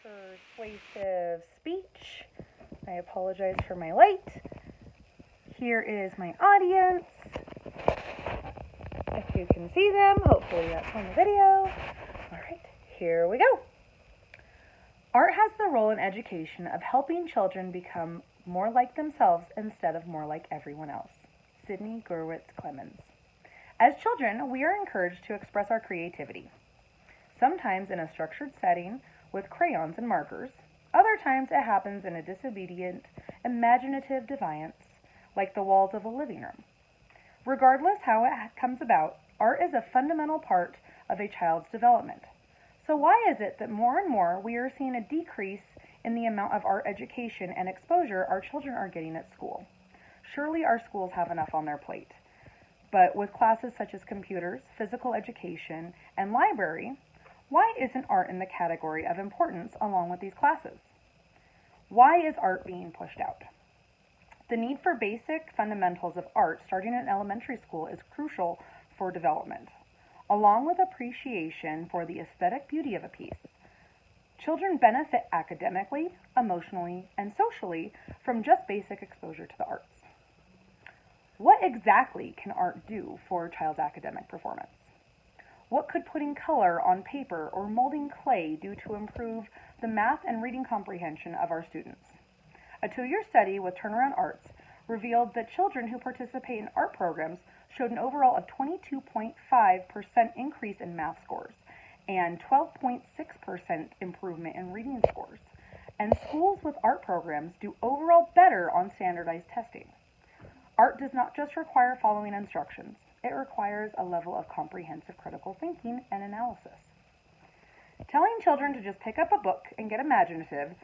Persuasive speech. I apologize for my light. Here is my audience. If you can see them, hopefully that's on the video. Alright, here we go. Art has the role in education of helping children become more like themselves instead of more like everyone else. Sydney Gurwitz Clemens. As children, we are encouraged to express our creativity, sometimes in a structured setting with crayons and markers. Other times it happens in a disobedient, imaginative defiance, like the walls of a living room. Regardless how it comes about, art is a fundamental part of a child's development. So why is it that more and more we are seeing a decrease in the amount of art education and exposure our children are getting at school? Surely our schools have enough on their plate. But with classes such as computers, physical education, and library, why isn't art in the category of importance along with these classes? Why is art being pushed out? The need for basic fundamentals of art starting in elementary school is crucial for development, along with appreciation for the aesthetic beauty of a piece. Children benefit academically, emotionally, and socially from just basic exposure to the arts. What exactly can art do for a child's academic performance? What could putting color on paper or molding clay do to improve the math and reading comprehension of our students? A 2-year study with Turnaround Arts revealed that children who participate in art programs showed an overall of 22.5% increase in math scores and 12.6% improvement in reading scores. And schools with art programs do overall better on standardized testing. Art does not just require following instructions. It requires a level of comprehensive critical thinking and analysis. Telling children to just pick up a book and get imaginative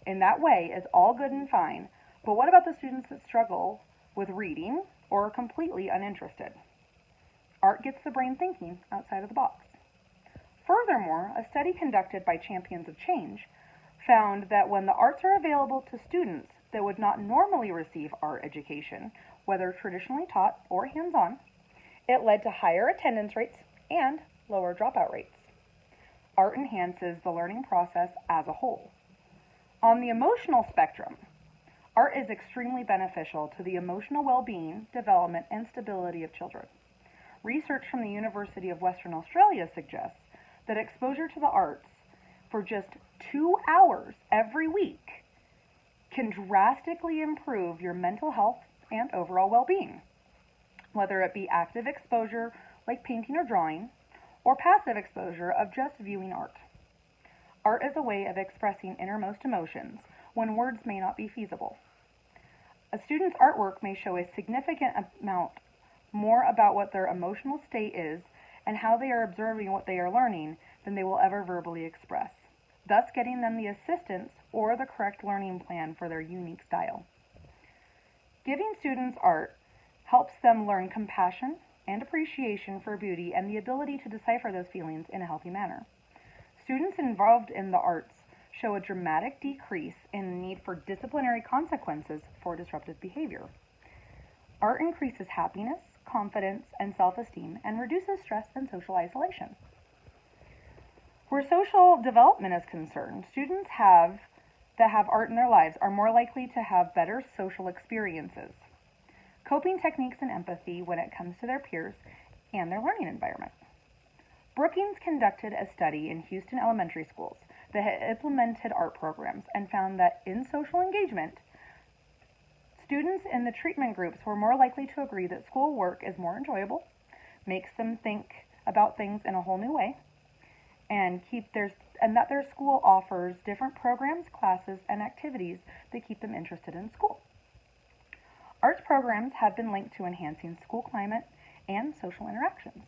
in that way is all good and fine, but what about the students that struggle with reading or are completely uninterested? Art gets the brain thinking outside of the box. Furthermore, a study conducted by Champions of Change found that when the arts are available to students that would not normally receive art education, whether traditionally taught or hands-on, it led to higher attendance rates and lower dropout rates. Art enhances the learning process as a whole. On the emotional spectrum, art is extremely beneficial to the emotional well-being, development, and stability of children. Research from the University of Western Australia suggests that exposure to the arts for just 2 hours every week can drastically improve your mental health and overall well-being, whether it be active exposure like painting or drawing, or passive exposure of just viewing art. Art is a way of expressing innermost emotions when words may not be feasible. A student's artwork may show a significant amount more about what their emotional state is and how they are observing what they are learning than they will ever verbally express, thus getting them the assistance or the correct learning plan for their unique style. Giving students art helps them learn compassion and appreciation for beauty and the ability to decipher those feelings in a healthy manner. Students involved in the arts show a dramatic decrease in the need for disciplinary consequences for disruptive behavior. Art increases happiness, confidence, and self-esteem and reduces stress and social isolation. Where social development is concerned, students that have art in their lives are more likely to have better social experiences, coping techniques, and empathy when it comes to their peers and their learning environment. Brookings conducted a study in Houston elementary schools that had implemented art programs and found that in social engagement, students in the treatment groups were more likely to agree that school work is more enjoyable, makes them think about things in a whole new way, and that their school offers different programs, classes, and activities that keep them interested in school. Arts programs have been linked to enhancing school climate and social interactions.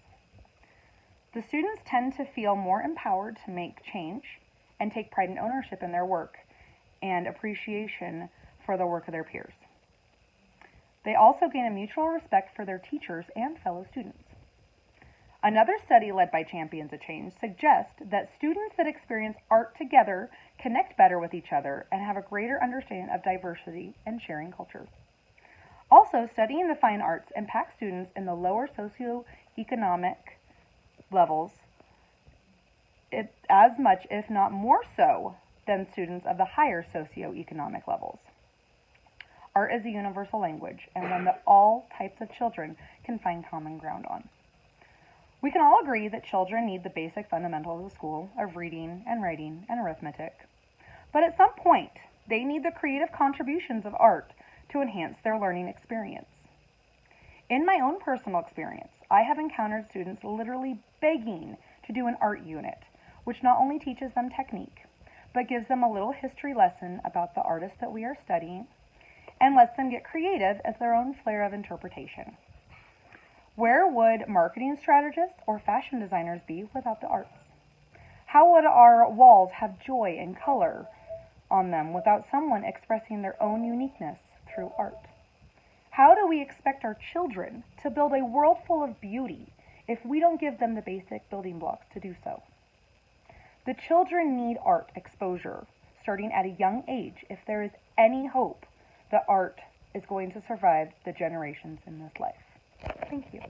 The students tend to feel more empowered to make change and take pride and ownership in their work and appreciation for the work of their peers. They also gain a mutual respect for their teachers and fellow students. Another study led by Champions of Change suggests that students that experience art together connect better with each other and have a greater understanding of diversity and sharing culture. Also, studying the fine arts impacts students in the lower socioeconomic levels as much, if not more so, than students of the higher socioeconomic levels. Art is a universal language and one that all types of children can find common ground on. We can all agree that children need the basic fundamentals of school of reading and writing and arithmetic. But at some point, they need the creative contributions of art to enhance their learning experience. In my own personal experience, I have encountered students literally begging to do an art unit, which not only teaches them technique, but gives them a little history lesson about the artist that we are studying and lets them get creative as their own flair of interpretation. Where would marketing strategists or fashion designers be without the arts? How would our walls have joy and color on them without someone expressing their own uniqueness through art? How do we expect our children to build a world full of beauty if we don't give them the basic building blocks to do so? The children need art exposure starting at a young age if there is any hope that art is going to survive the generations in this life. Thank you.